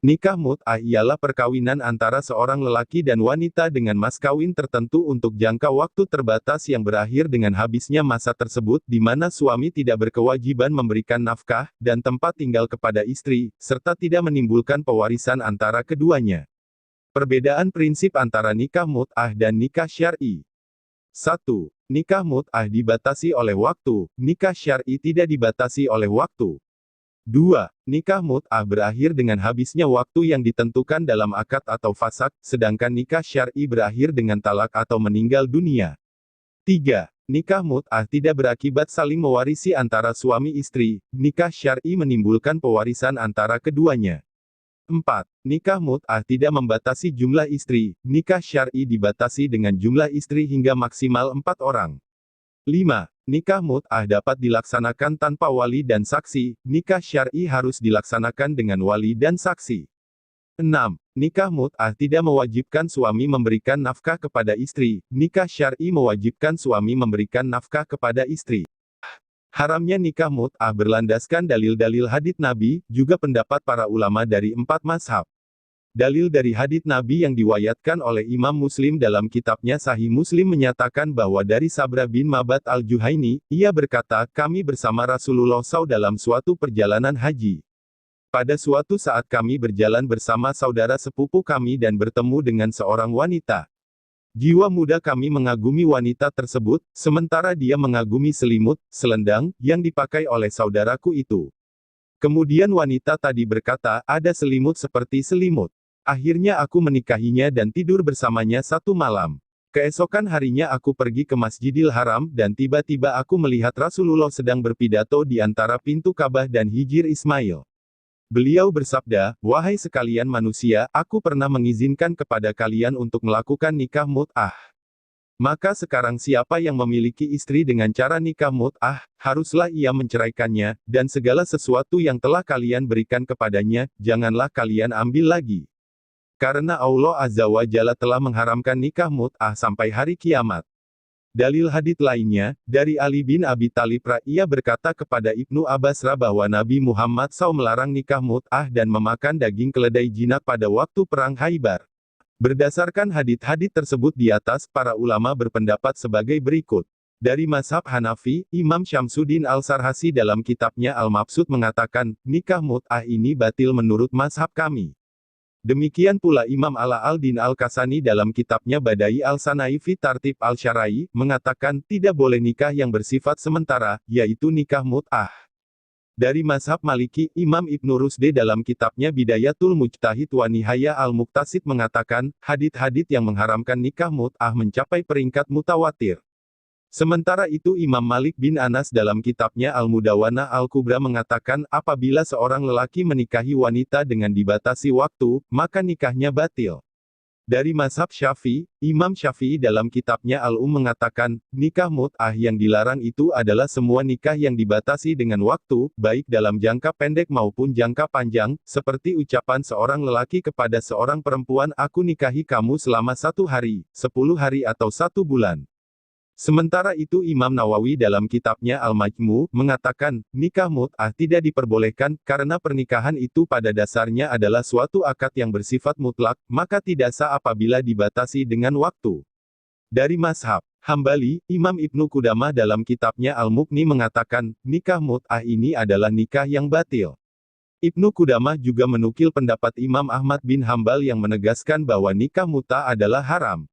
Nikah mut'ah ialah perkawinan antara seorang lelaki dan wanita dengan mas kawin tertentu untuk jangka waktu terbatas yang berakhir dengan habisnya masa tersebut, di mana suami tidak berkewajiban memberikan nafkah dan tempat tinggal kepada istri, serta tidak menimbulkan pewarisan antara keduanya. Perbedaan prinsip antara nikah mut'ah dan nikah syar'i. 1. Nikah mut'ah dibatasi oleh waktu, nikah syar'i tidak dibatasi oleh waktu. 2. Nikah mut'ah berakhir dengan habisnya waktu yang ditentukan dalam akad atau fasakh, sedangkan nikah syar'i berakhir dengan talak atau meninggal dunia. 3. Nikah mut'ah tidak berakibat saling mewarisi antara suami istri, nikah syar'i menimbulkan pewarisan antara keduanya. 4. Nikah mut'ah tidak membatasi jumlah istri, nikah syar'i dibatasi dengan jumlah istri hingga maksimal 4 orang. 5. Nikah mut'ah dapat dilaksanakan tanpa wali dan saksi, nikah syar'i harus dilaksanakan dengan wali dan saksi. 6. Nikah mut'ah tidak mewajibkan suami memberikan nafkah kepada istri, nikah syar'i mewajibkan suami memberikan nafkah kepada istri. Haramnya nikah mut'ah berlandaskan dalil-dalil hadits Nabi, juga pendapat para ulama dari 4 mazhab. Dalil dari hadits Nabi yang diwayatkan oleh Imam Muslim dalam kitabnya Sahih Muslim menyatakan bahwa dari Sabra bin Mabad al-Juhaini, ia berkata, kami bersama Rasulullah SAW dalam suatu perjalanan haji. Pada suatu saat kami berjalan bersama saudara sepupu kami dan bertemu dengan seorang wanita. Jiwa muda kami mengagumi wanita tersebut, sementara dia mengagumi selimut, selendang, yang dipakai oleh saudaraku itu. Kemudian wanita tadi berkata, ada selimut seperti selimut. Akhirnya aku menikahinya dan tidur bersamanya satu malam. Keesokan harinya aku pergi ke Masjidil Haram dan tiba-tiba aku melihat Rasulullah sedang berpidato di antara pintu Ka'bah dan Hijir Ismail. Beliau bersabda, wahai sekalian manusia, aku pernah mengizinkan kepada kalian untuk melakukan nikah mut'ah. Maka sekarang siapa yang memiliki istri dengan cara nikah mut'ah, haruslah ia menceraikannya, dan segala sesuatu yang telah kalian berikan kepadanya, janganlah kalian ambil lagi. Karena Allah Azza wa Jalla telah mengharamkan nikah mut'ah sampai hari kiamat. Dalil hadits lainnya, dari Ali bin Abi Thalib ia berkata kepada Ibnu Abbas bahwa Nabi Muhammad SAW melarang nikah mut'ah dan memakan daging keledai jinak pada waktu perang Khaybar. Berdasarkan hadits-hadits tersebut di atas, para ulama berpendapat sebagai berikut. Dari mazhab Hanafi, Imam Syamsuddin Al-Sarhasi dalam kitabnya Al-Mabsut mengatakan, nikah mut'ah ini batil menurut mazhab kami. Demikian pula Imam Ala al-Din Al-Kasani dalam kitabnya Badai Al-Sanai fi Tartib Al-Syara'i, mengatakan, tidak boleh nikah yang bersifat sementara, yaitu nikah mut'ah. Dari mazhab Maliki, Imam Ibnu Rusdi dalam kitabnya Bidayatul Mujtahid wa Nihaya Al-Muqtasid mengatakan, hadits-hadits yang mengharamkan nikah mut'ah mencapai peringkat mutawatir. Sementara itu Imam Malik bin Anas dalam kitabnya Al-Mudawana Al-Kubra mengatakan, apabila seorang lelaki menikahi wanita dengan dibatasi waktu, maka nikahnya batil. Dari mazhab Syafi'i, Imam Syafi'i dalam kitabnya mengatakan, nikah mut'ah yang dilarang itu adalah semua nikah yang dibatasi dengan waktu, baik dalam jangka pendek maupun jangka panjang, seperti ucapan seorang lelaki kepada seorang perempuan, aku nikahi kamu selama 1 hari, 10 hari atau 1 bulan. Sementara itu Imam Nawawi dalam kitabnya Al-Majmu' mengatakan, nikah mut'ah tidak diperbolehkan, karena pernikahan itu pada dasarnya adalah suatu akad yang bersifat mutlak, maka tidak sah apabila dibatasi dengan waktu. Dari mazhab Hambali, Imam Ibnu Qudamah dalam kitabnya Al-Mughni mengatakan, nikah mut'ah ini adalah nikah yang batil. Ibnu Qudamah juga menukil pendapat Imam Ahmad bin Hambal yang menegaskan bahwa nikah mut'ah adalah haram.